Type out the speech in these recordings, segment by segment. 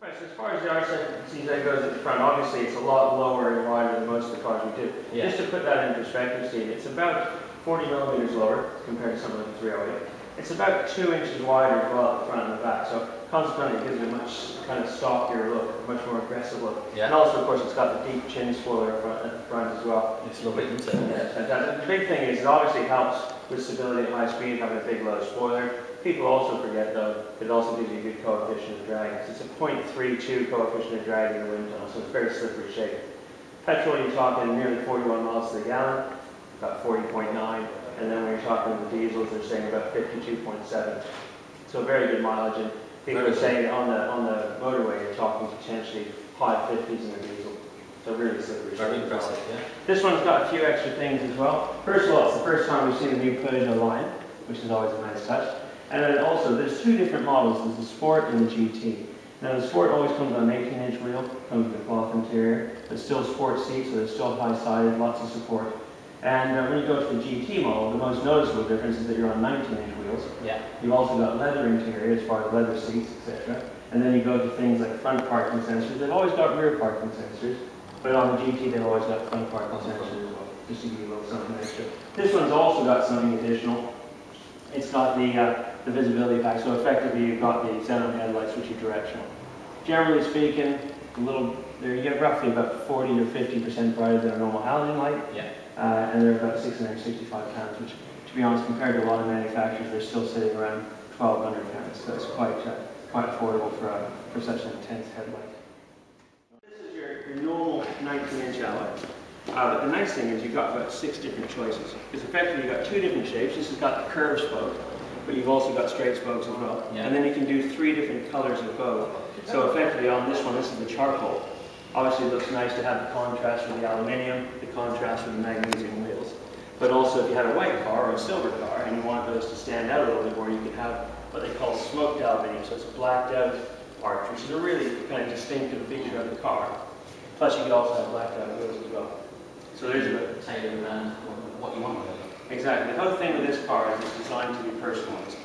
Right, so as far as the RCZ goes at the front, obviously it's a lot lower and wider than most of the cars we do. Yeah. Just to put that in perspective, Steve, it's about 40 millimeters lower compared to something like the 308. It's about 2 inches wider as well at the front and the back, so consequently it gives it a much kind of stockier look, a much more aggressive look. Yeah. And also, of course, it's got the deep chin spoiler at the front as well. It's lovely, isn't it? Yeah, it's fantastic. The big thing is it obviously helps with stability at high speed, having a big low spoiler. People also forget though, it also gives you a good coefficient of drag. It's a 0.32 coefficient of drag in the wind tunnel, so it's very slippery shape. Petrol, you're talking nearly 41 miles to the gallon, about 40.9, and then when you're talking the diesels, they're saying about 52.7. So very good mileage, and people are saying on the motorway, you're talking potentially high 50s in the diesel. So really slippery shape. Very impressive, yeah. This one's got a few extra things as well. First of all, it's the first time we've seen a new Peugeot line, which is always a nice touch. And then also, there's two different models. There's the Sport and the GT. Now the Sport always comes on an 18-inch wheel, comes with a cloth interior. It's still sport seats, so they're still high-sided, lots of support. And when you go to the GT model, the most noticeable difference is that you're on 19-inch wheels. Yeah. You've also got leather interior as far as leather seats, etc. And then you go to things like front parking sensors. They've always got rear parking sensors, but on the GT they've always got front parking sensors as well, just to give you a little something extra. This one's also got something additional. It's got the visibility pack, so effectively you've got the xenon headlights, which are directional. Generally speaking, you get roughly about 40 to 50% brighter than a normal halogen light. Yeah. And they're about 665 pounds, which, to be honest, compared to a lot of manufacturers, they're still sitting around 1,200 pounds. So it's quite affordable for such an intense headlight. This is your normal 19-inch alloy. But the nice thing is you've got about 6 different choices. Because effectively you've got 2 different shapes. This has got the curved spoke, but you've also got straight spokes as well. Yeah. And then you can do 3 different colors of both. So effectively on this one, this is the charcoal. Obviously it looks nice to have the contrast with the aluminium, the contrast with the magnesium wheels. But also if you had a white car or a silver car and you want those to stand out a little bit more, you can have what they call smoked aluminium. So it's a blacked out arch, which is a really kind of distinctive feature of the car. Plus you could also have blacked out wheels as well. So there's a tailored around what you want with it. Exactly. The whole thing with this car is it's designed to be personalized.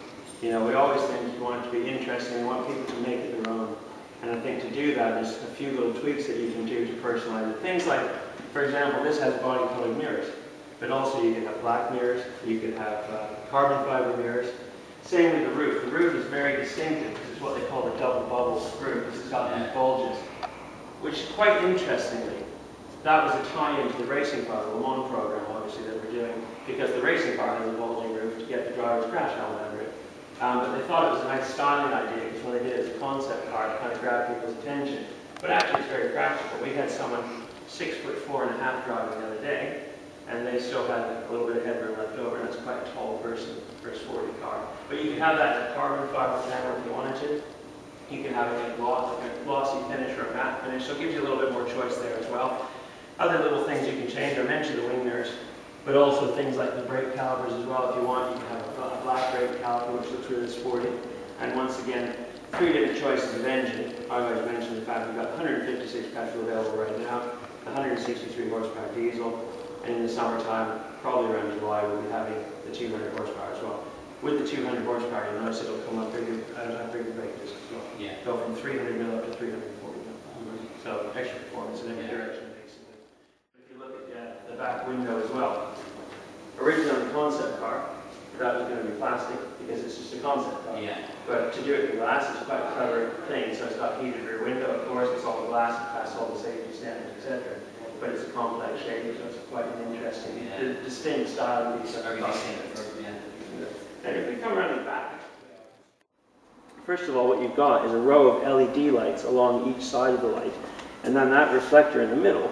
You know, we always think you want it to be interesting, we want people to make it their own. And I think to do that, there's a few little tweaks that you can do to personalize it. Things like, for example, this has body-colored mirrors, but also you can have black mirrors, you can have carbon fiber mirrors. Same with the roof. The roof is very distinctive because it's what they call the double bubble roof, because it's got these bulges, which quite interestingly, that was a tie-in to the racing car, the Le Mans program, obviously, that we're doing, because the racing car has a bulging roof to get the driver's crash helmet under it. But they thought it was a nice styling idea, because when they did it as a concept car, it kind of grabbed people's attention. But actually, it's very practical. We had someone 6'4.5" driving the other day, and they still had a little bit of headroom left over, and that's quite a tall person for a sporty car. But you can have that in a carbon fiber panel if you wanted to. You can have it in a glossy finish or a matte finish, so it gives you a little bit more choice there as well. Other little things you can change, I mentioned the wing mirrors, but also things like the brake calipers as well. If you want, you can have a black brake caliper, which looks really sporty. And once again, 3 different choices of engine. I always mentioned the fact we've got 156 petrol available right now, 163 horsepower diesel, and in the summertime, probably around July, we'll be having the 200 horsepower as well. With the 200 horsepower, you'll notice it'll come up bigger, bigger brake discs as well. Yeah. Go from 300 mil up to 340 mil. So extra performance in every direction. The back window as well. Originally, the concept car, that was going to be plastic because it's just a concept car. Yeah. But to do it in glass is quite a clever thing. So it's got heated rear window, of course, it's all the glass, it passes all the safety standards, etc. But it's a complex shape, so it's quite an interesting, distinct style piece. Very distinct. And if we come around the back, first of all, what you've got is a row of LED lights along each side of the light, and then that reflector in the middle,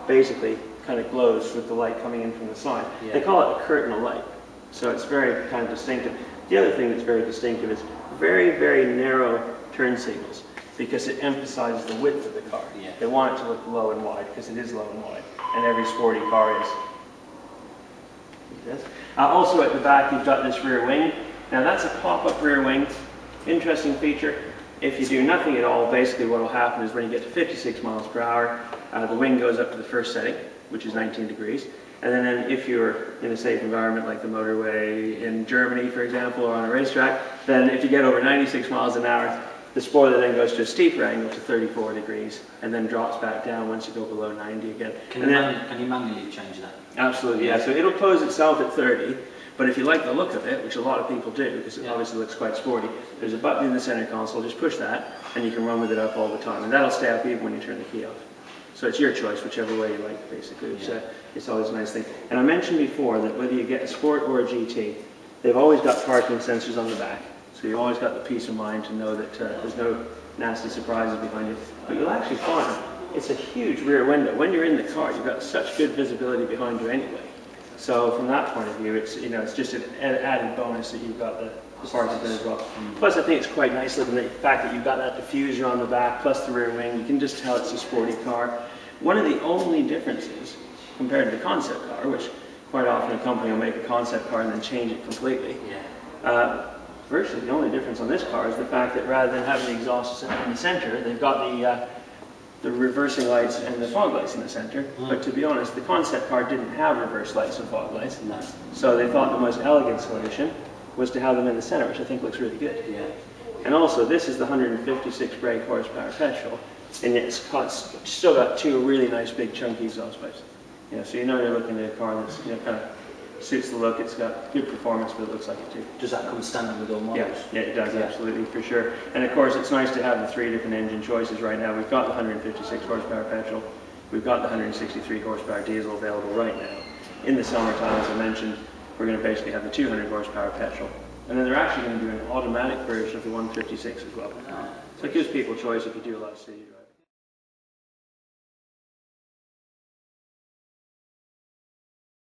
basically kind of glows with the light coming in from the side. Yeah. They call it a curtain of light, so it's very kind of distinctive. The other thing that's very distinctive is very, very narrow turn signals, because it emphasizes the width of the car. Yeah. They want it to look low and wide, because it is low and wide, and every sporty car is. Yes. Also at the back you've got this rear wing. Now that's a pop-up rear wing. Interesting feature. If you do nothing at all, basically what will happen is when you get to 56 miles per hour, the wing goes up to the first setting, which is 19 degrees. And then if you're in a safe environment like the motorway in Germany, for example, or on a racetrack, then if you get over 96 miles an hour, The spoiler then goes to a steeper angle to 34 degrees and then drops back down once you go below 90 again. Can you manually change that? Absolutely, yeah. So it'll close itself at 30, but if you like the look of it, which a lot of people do, because it obviously looks quite sporty, there's a button in the center console, just push that, and you can run with it up all the time. And that'll stay up even when you turn the key off. So it's your choice, whichever way you like, basically. It's always a nice thing. And I mentioned before that whether you get a Sport or a GT, they've always got parking sensors on the back. So you've always got the peace of mind to know that there's no nasty surprises behind you. But you'll actually find it's a huge rear window. When you're in the car, you've got such good visibility behind you anyway. So from that point of view, it's it's just an added bonus that you've got the parking there as well. Plus, I think it's quite nice looking, the fact that you've got that diffuser on the back, plus the rear wing. You can just tell it's a sporty car. One of the only differences compared to the concept car, which quite often a company will make a concept car and then change it completely. Virtually the only difference on this car is the fact that rather than having the exhaust in the center, they've got the reversing lights and the fog lights in the center. But to be honest, the concept car didn't have reverse lights and fog lights. So they thought the most elegant solution was to have them in the center, which I think looks really good. And also, this is the 156 brake horsepower petrol, and yet it's still got two really nice big chunky exhaust pipes. So you know you're looking at a car that's kind of suits the look. It's got good performance, but it looks like it too. Does that come standard with all models? Yeah, it does, absolutely, for sure. And of course, it's nice to have the 3 different engine choices right now. We've got the 156 horsepower petrol, we've got the 163 horsepower diesel available right now. In the summertime, as I mentioned, we're going to basically have the 200 horsepower petrol. And then they're actually going to do an automatic version of the 156 as well. So it gives people choice if you do a lot of city driving.